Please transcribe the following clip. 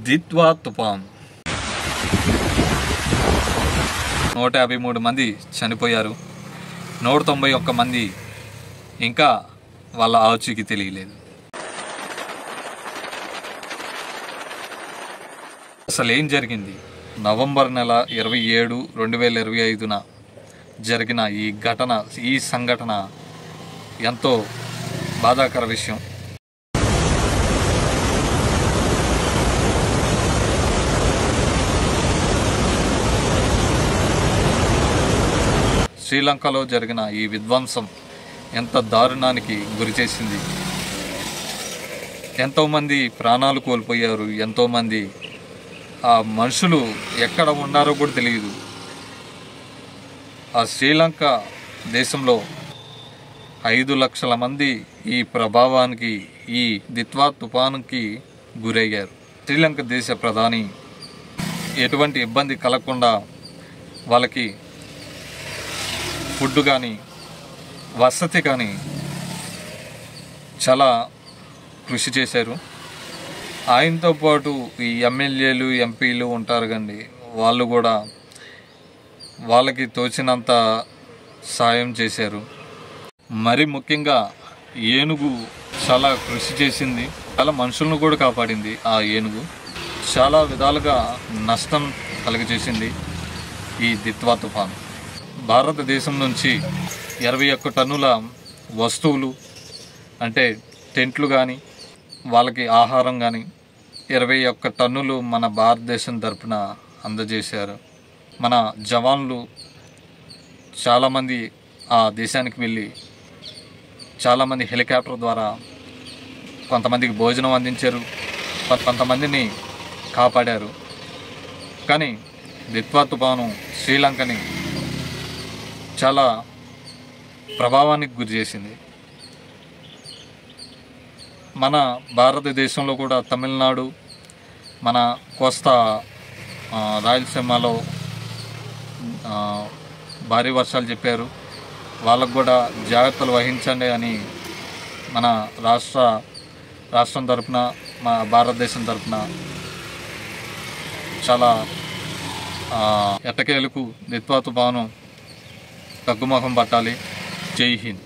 దిత్వా తుఫాన్ 153 మంది చనిపోయారు. 191 మంది ఇంకా వాళ్ళ ఆచూకీ తెలియలేదు. అసలు ఏం జరిగింది? నవంబర్ నెల 27, 2025న జరిగిన ఈ సంఘటన ఎంతో బాధాకర విషయం. శ్రీలంకలో జరిగిన ఈ విధ్వంసం ఎంత దారుణానికి గురి చేసింది. ఎంతోమంది ప్రాణాలు కోల్పోయారు. ఎంతోమంది ఆ మనుషులు ఎక్కడ ఉన్నారో కూడా తెలియదు. ఆ శ్రీలంక దేశంలో 5 లక్షల మంది ఈ ప్రభావానికి, ఈ దిత్వా తుఫానుకి గురయ్యారు. శ్రీలంక దేశ ప్రధాని ఎటువంటి ఇబ్బంది కలగకుండా వాళ్ళకి ఫుడ్ కానీ వసతి కానీ చాలా కృషి చేశారు. ఆయనతో పాటు ఈ ఎమ్మెల్యేలు, ఎంపీలు ఉంటారు కండి, వాళ్ళు కూడా వాళ్ళకి తోచినంత సాయం చేశారు. మరి ముఖ్యంగా ఏనుగు చాలా కృషి చేసింది. చాలా మనుషులను కూడా కాపాడింది. ఆ ఏనుగు చాలా విధాలుగా నష్టం కలుగజేసింది ఈ దిత్వా తుఫాను. భారతదేశం నుంచి 21 టన్నుల వస్తువులు, అంటే టెంట్లు కానీ వాళ్ళకి ఆహారం కానీ 21 టన్నులు మన భారతదేశం తరపున అందజేశారు. మన జవాన్లు చాలామంది ఆ దేశానికి వెళ్ళి చాలామంది హెలికాప్టర్ ద్వారా కొంతమందికి భోజనం అందించారు, కొంతమందిని కాపాడారు. కానీ దిత్వా తుఫాను శ్రీలంకని చాలా ప్రభావానికి గురి చేసింది. మన భారతదేశంలో కూడా తమిళనాడు, మన కోస్తా రాయలసీమలో భారీ వర్షాలు చెప్పారు. వాళ్ళకు కూడా జాగ్రత్తలు వహించండి అని మన రాష్ట్రం తరపున, మన భారతదేశం తరపున చాలా ఎట్టకేలకు దిత్వా తుఫాను తగ్గుముఖం పట్టాలి. జై హింద్.